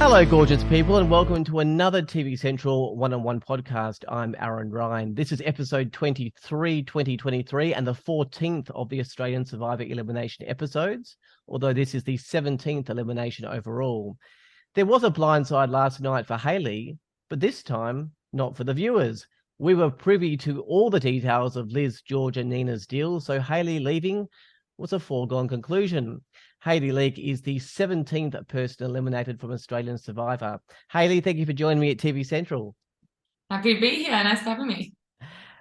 Hello, gorgeous people, and welcome to another TV Central one-on-one podcast. I'm Aaron Ryan. This is episode 23, 2023, and the 14th of the Australian Survivor Elimination episodes, although this is the 17th elimination overall. There was a blindside last night for Hayley, but this time, not for the viewers. We were privy to all the details of Liz, George, and Nina's deal, so Hayley leaving was a foregone conclusion. Hayley Leake is the 17th person eliminated from Australian Survivor. Hayley, thank you for joining me at TV Central. Happy to be here. Nice for having me.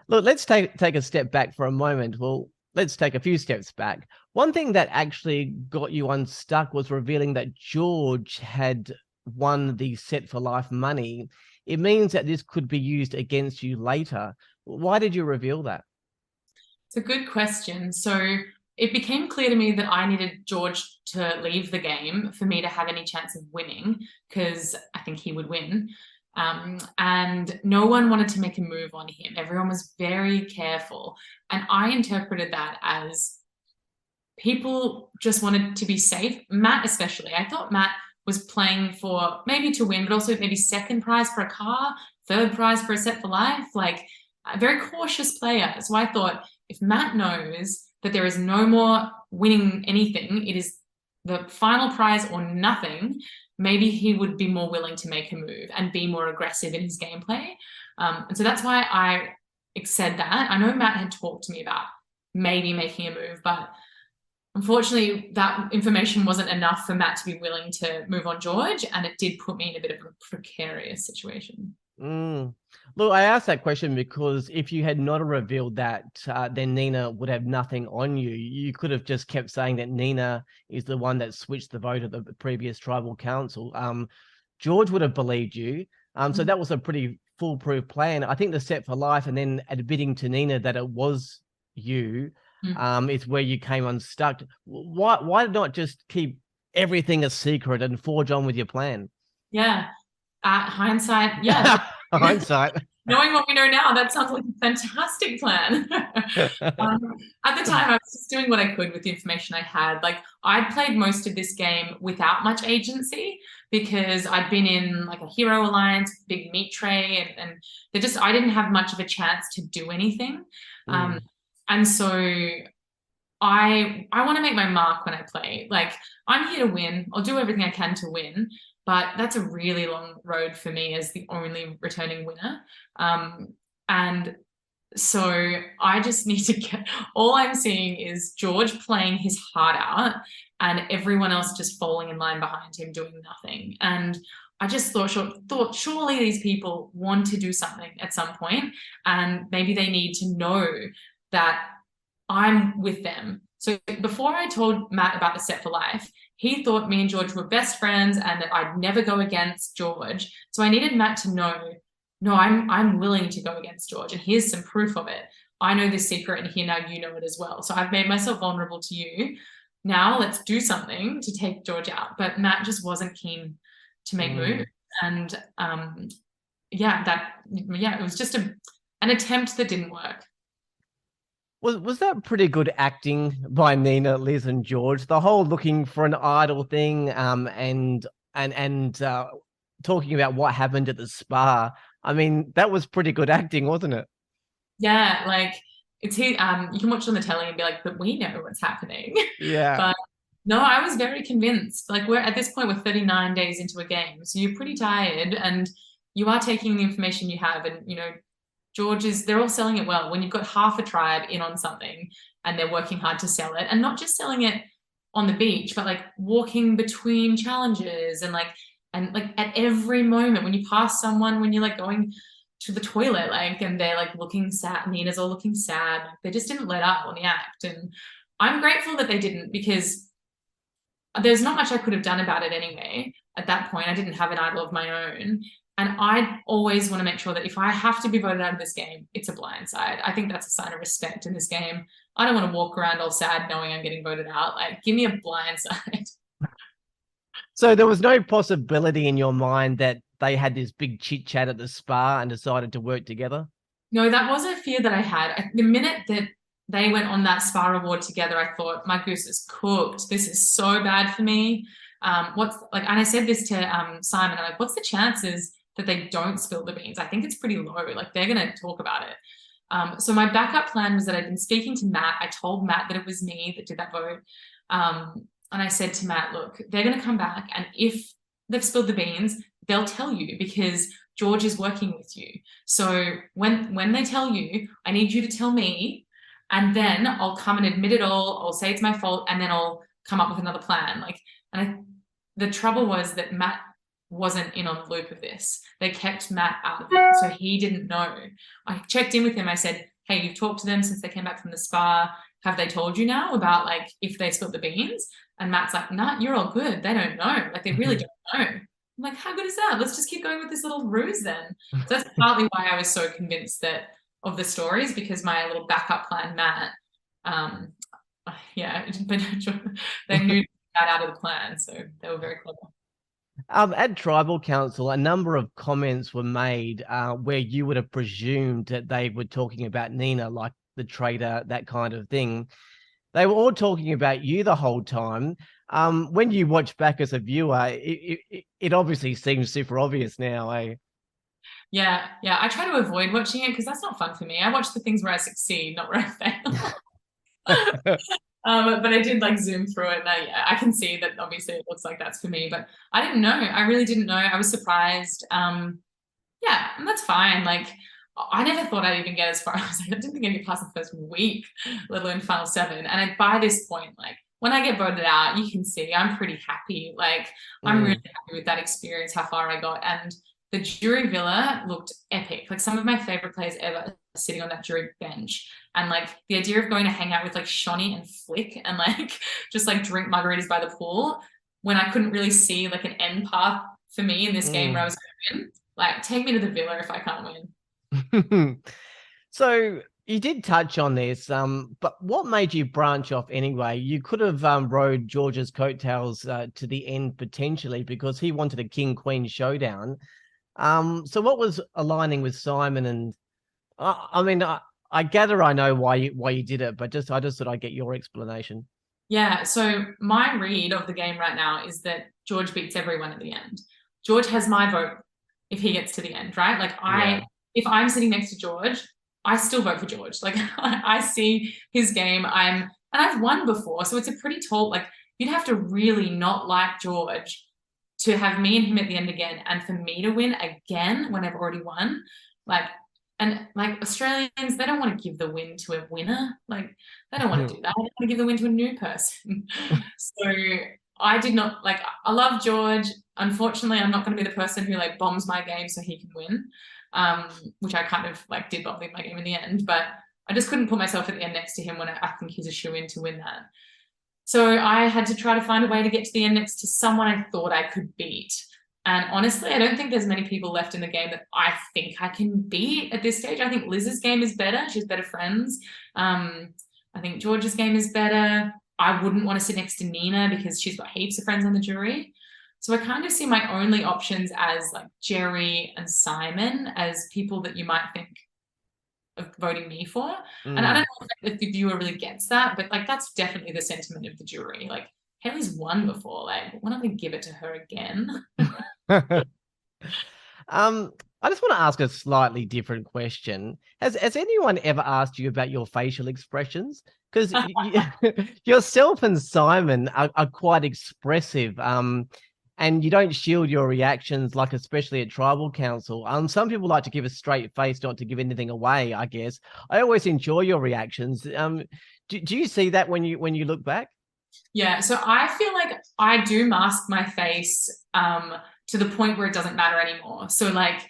Look, let's take a step back for a moment. Well, let's take a few steps back. One thing that actually got you unstuck was revealing that George had won the Set for Life money. It means that this could be used against you later. Why did you reveal that? It's a good question. So it became clear to me that I needed George to leave the game for me to have any chance of winning, because I think he would win. And no one wanted to make a move on him. Everyone was very careful. And I interpreted that as people just wanted to be safe. Matt especially. I thought Matt was playing for maybe to win, but also maybe second prize for a car, third prize for a Set for Life, like a very cautious player. So I thought, if Matt knows that there is no more winning anything, it is the final prize or nothing, maybe he would be more willing to make a move and be more aggressive in his gameplay. And so that's why I said that. I know Matt had talked to me about maybe making a move, but unfortunately that information wasn't enough for Matt to be willing to move on George, and it did put me in a bit of a precarious situation. Look, I asked that question because if you had not revealed that, then Nina would have nothing on you. You could have just kept saying that Nina is the one that switched the vote at the previous tribal council. George would have believed you. So that was a pretty foolproof plan. I think the Set for Life and then admitting to Nina that it was you is where you came unstuck. Why not just keep everything a secret and forge on with your plan? Yeah. Hindsight, yeah. Hindsight. Knowing what we know now, that sounds like a fantastic plan. At the time, I was just doing what I could with the information I had. Like, I'd played most of this game without much agency because I'd been in like a hero alliance, big meat tray, and I didn't have much of a chance to do anything. And so I want to make my mark when I play. Like, I'm here to win. I'll do everything I can to win. But that's a really long road for me as the only returning winner. And so I just need to all I'm seeing is George playing his heart out and everyone else just falling in line behind him doing nothing. And I just thought surely these people want to do something at some point, and maybe they need to know that I'm with them. So before I told Matt about the Set for Life, he thought me and George were best friends and that I'd never go against George. So I needed Matt to know, no, I'm willing to go against George, and here's some proof of it. I know this secret, and here now you know it as well. So I've made myself vulnerable to you. Now let's do something to take George out. But Matt just wasn't keen to make moves. And it was just an attempt that didn't work. Was that pretty good acting by Nina, Liz, and George? The whole looking for an idol thing, and talking about what happened at the spa. I mean, that was pretty good acting, wasn't it? Yeah, like it's here. You can watch on the telly and be like, but we know what's happening. Yeah. But no, I was very convinced. Like, we're at this point, we're 39 days into a game, so you're pretty tired, and you are taking the information you have, and they're all selling it well. When you've got half a tribe in on something and they're working hard to sell it, and not just selling it on the beach, but like walking between challenges and at every moment when you pass someone, when you're like going to the toilet, and they're like looking sad, Nina's all looking sad. They just didn't let up on the act. And I'm grateful that they didn't, because there's not much I could have done about it anyway. At that point, I didn't have an idol of my own. And I always want to make sure that if I have to be voted out of this game, it's a blindside. I think that's a sign of respect in this game. I don't want to walk around all sad knowing I'm getting voted out. Like, give me a blindside. So there was no possibility in your mind that they had this big chit chat at the spa and decided to work together? No, that was a fear that I had. The minute that they went on that spa reward together, I thought, my goose is cooked. This is so bad for me. What's like, and I said this to Simon, I'm like, what's the chances that they don't spill the beans? I think it's pretty low. Like, they're going to talk about it. So my backup plan was that I'd been speaking to Matt. I told Matt that it was me that did that vote. And I said to Matt, look, they're going to come back, and if they've spilled the beans, they'll tell you, because George is working with you. So when they tell you, I need you to tell me, and then I'll come and admit it all. I'll say it's my fault, and then I'll come up with another plan. Like, the trouble was that Matt wasn't in on the loop of this. They kept Matt out of it, so he didn't know. I checked in with him. I said, hey, you've talked to them since they came back from the spa. Have they told you now about, like, if they spilled the beans? And Matt's like, nah, you're all good. They don't know. Like, they really don't know. I'm like, how good is that? Let's just keep going with this little ruse then. So that's partly why I was so convinced of the stories, because my little backup plan, Matt, yeah, but they knew that out of the plan, so they were very clever. At Tribal Council, a number of comments were made where you would have presumed that they were talking about Nina, like the traitor, that kind of thing. They were all talking about you the whole time. When you watch back as a viewer, it obviously seems super obvious now, eh? Yeah. I try to avoid watching it because that's not fun for me. I watch the things where I succeed, not where I fail. But I did like zoom through it, and I can see that obviously it looks like that's for me, but I didn't know. I really didn't know. I was surprised. Yeah, and that's fine. Like, I never thought I'd even get as far as, I didn't think I'd get past the first week, let alone final 7. And by this point, like, when I get voted out, you can see I'm pretty happy. Like, I'm really happy with that experience, how far I got. And the jury villa looked epic. Like, some of my favorite players ever sitting on that jury bench. And like the idea of going to hang out with like Shawnee and Flick and like just like drink margaritas by the pool, when I couldn't really see like an end path for me in this game where I was going to win. Like, take me to the villa if I can't win. So you did touch on this, but what made you branch off anyway? You could have rode George's coattails to the end potentially, because he wanted a king-queen showdown. So what was aligning with Simon? And I mean, I gather I know why you did it, but I just thought I'd get your explanation. Yeah, so my read of the game right now is that George beats everyone at the end. George has my vote if he gets to the end, right? Like, if I'm sitting next to George, I still vote for George. Like, I see his game. And I've won before, so it's a pretty tall, like, you'd have to really not like George to have me and him at the end again, and for me to win again when I've already won. Like, and like, Australians, they don't want to give the win to a winner. Like, they don't want to do that. They want to give the win to a new person. So I did not, like, I love George. Unfortunately, I'm not going to be the person who like bombs my game so he can win, which I kind of like did bomb my game in the end, but I just couldn't put myself at the end next to him when I think he's a shoo-in to win that. So I had to try to find a way to get to the end next to someone I thought I could beat. And honestly, I don't think there's many people left in the game that I think I can beat at this stage. I think Liz's game is better. She's better friends. I think George's game is better. I wouldn't want to sit next to Nina because she's got heaps of friends on the jury. So I kind of see my only options as like Jerry and Simon as people that you might think of voting me for. And I don't know if the viewer really gets that, but like, that's definitely the sentiment of the jury. Like, Hayley's won before. Like, why don't we give it to her again? I just want to ask a slightly different question. Has anyone ever asked you about your facial expressions? Because yourself and Simon are quite expressive, and you don't shield your reactions, like especially at Tribal Council. Some people like to give a straight face, not to give anything away, I guess. I always enjoy your reactions. Do you see that when you look back? Yeah, so I feel like I do mask my face to the point where it doesn't matter anymore. So like,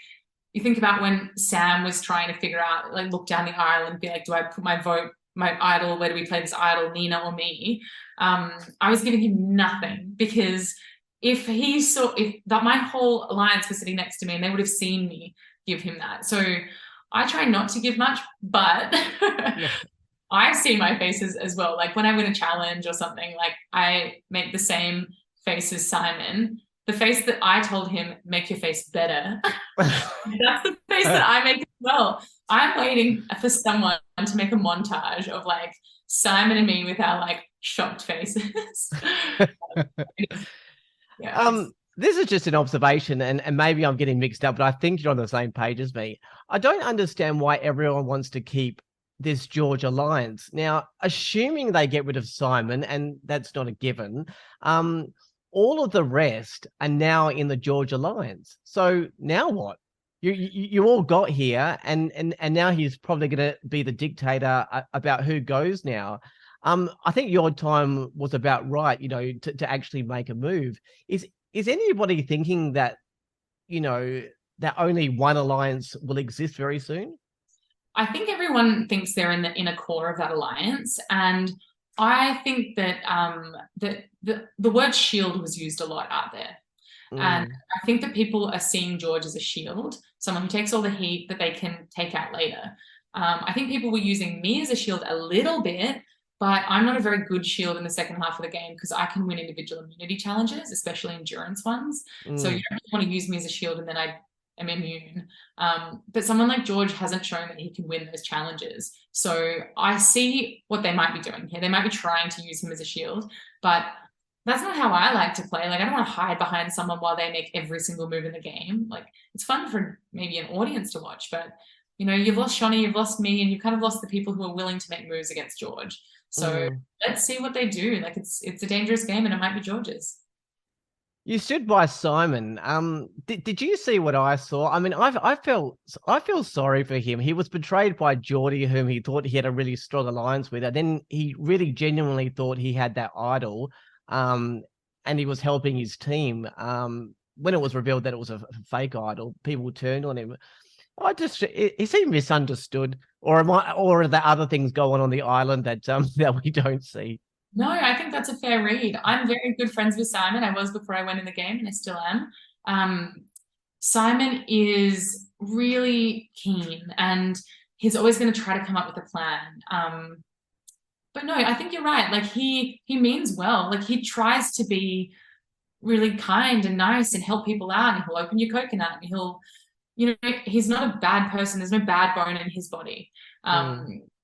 you think about when Sam was trying to figure out, like, look down the aisle and be like, do I put my vote, my idol, where do we play this idol, Nina or me? I was giving him nothing, because if my whole alliance was sitting next to me and they would have seen me give him that. So I try not to give much, but I see my faces as well. Like, when I win a challenge or something, like, I make the same face as Simon. The face that I told him, make your face better. That's the face that I make as well. I'm waiting for someone to make a montage of like Simon and me with our like shocked faces. Yeah. This is just an observation, and maybe I'm getting mixed up, but I think you're on the same page as me. I don't understand why everyone wants to keep this George alliance. Now, assuming they get rid of Simon, and that's not a given, all of the rest are now in the George alliance. So now what? You all got here, and now he's probably going to be the dictator about who goes now. I think your time was about right, to actually make a move. Is anybody thinking that, that only one alliance will exist very soon? I think everyone thinks they're in the inner core of that alliance, and I think that that the word shield was used a lot out there. And I think that people are seeing George as a shield, someone who takes all the heat that they can take out later. I think people were using me as a shield a little bit, but I'm not a very good shield in the second half of the game because I can win individual immunity challenges, especially endurance ones. So you don't really want to use me as a shield and then I am immune. But someone like George hasn't shown that he can win those challenges. So I see what they might be doing here. They might be trying to use him as a shield, but that's not how I like to play. Like, I don't want to hide behind someone while they make every single move in the game. Like, it's fun for maybe an audience to watch, but you've lost Shawnee, you've lost me, and you've kind of lost the people who are willing to make moves against George. So let's see what they do. Like, it's a dangerous game, and it might be George's. You stood by Simon. Did you see what I saw? I mean, I feel sorry for him. He was betrayed by Geordie, whom he thought he had a really strong alliance with, and then he really genuinely thought he had that idol. And he was helping his team. When it was revealed that it was a fake idol, people turned on him. Is he misunderstood, or are there other things going on the island that that we don't see? No, I think that's a fair read. I'm very good friends with Simon. I was before I went in the game, and I still am. Simon is really keen, and he's always going to try to come up with a plan. But no, I think you're right. Like, he means well. Like, he tries to be really kind and nice and help people out, and he'll open your coconut, and he's not a bad person. There's no bad bone in his body.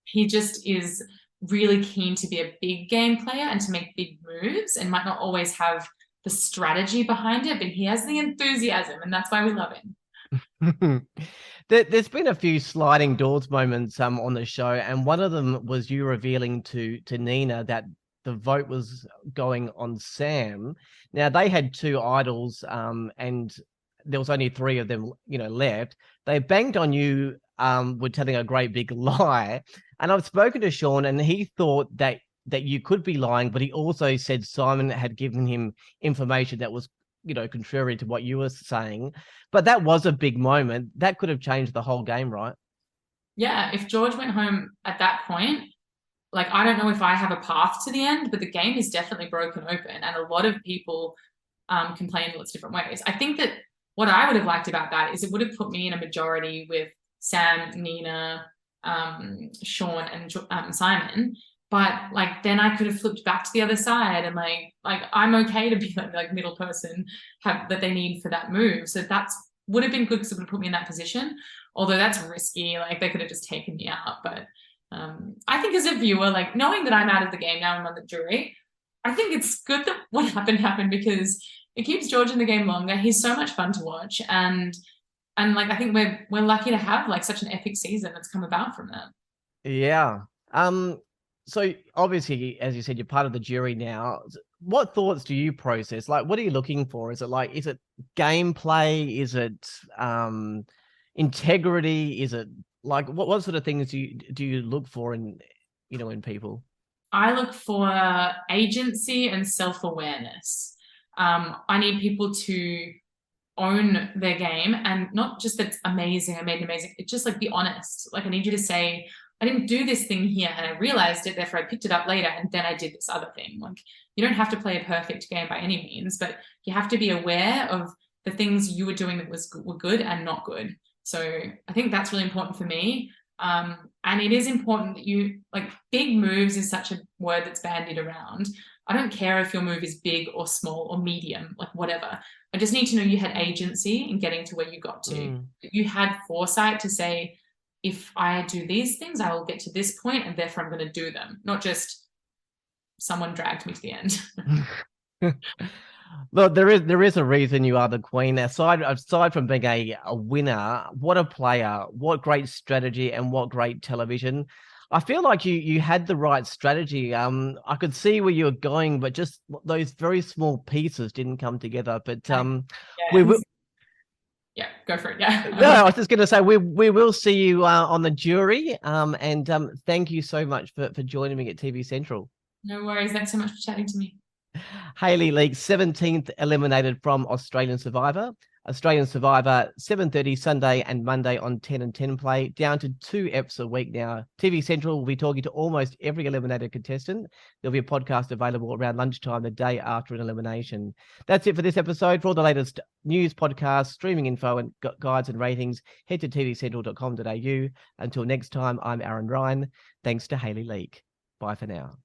He just is really keen to be a big game player and to make big moves, and might not always have the strategy behind it, but he has the enthusiasm, and that's why we love him. There's been a few sliding doors moments on the show, and one of them was you revealing to Nina that the vote was going on Sam. Now, they had two idols, and there was only three of them, left. They banged on you with telling a great big lie. And I've spoken to Sean, and he thought that you could be lying, but he also said Simon had given him information that was, contrary to what you were saying. But that was a big moment. That could have changed the whole game, right? Yeah, if George went home at that point, like, I don't know if I have a path to the end, but the game is definitely broken open, and a lot of people can play in lots of different ways. I think that what I would have liked about that is it would have put me in a majority with Sam, Nina, Sean, and Simon. But like, then I could have flipped back to the other side, and like I'm okay to be like middle person that they need for that move. So that's would have been good because it would have put me in that position. Although that's risky, like they could have just taken me out. But I think as a viewer, like, knowing that I'm out of the game now, I'm on the jury, I think it's good that what happened because it keeps George in the game longer. He's so much fun to watch, and like, I think we're lucky to have like such an epic season that's come about from that. Yeah. So obviously, as you said, you're part of the jury now. What thoughts do you process? Like, what are you looking for? Is it gameplay? Is it integrity? Is it like what sort of things do you look for in people? I look for agency and self-awareness. I need people to own their game, and not just that it's amazing, I made it amazing. It's just like, be honest. Like, I need you to say, I didn't do this thing here and I realized it, therefore I picked it up later and then I did this other thing. Like, you don't have to play a perfect game by any means, but you have to be aware of the things you were doing that were good and not good. So I think that's really important for me. And it is important that you, like, big moves is such a word that's bandied around. I don't care if your move is big or small or medium, like whatever. I just need to know you had agency in getting to where you got to. You had foresight to say, if I do these things, I will get to this point, and therefore I'm going to do them, not just someone dragged me to the end. Look, there is a reason you are the queen. Aside from being a winner, what a player, what great strategy, and what great television. I feel like you had the right strategy. I could see where you were going, but just those very small pieces didn't come together. But we will. Yeah, go for it. Yeah. No, I was just going to say we will see you on the jury. And thank you so much for joining me at TV Central. No worries. Thanks so much for chatting to me. Hayley Leake, 17th eliminated from Australian Survivor. Australian Survivor, 7:30 Sunday and Monday on 10 and 10 Play, down to 2 eps a week now. TV Central will be talking to almost every eliminated contestant. There'll be a podcast available around lunchtime the day after an elimination. That's it for this episode. For all the latest news, podcasts, streaming info, and guides and ratings, head to tvcentral.com.au. Until next time, I'm Aaron Ryan. Thanks to Hayley Leake. Bye for now.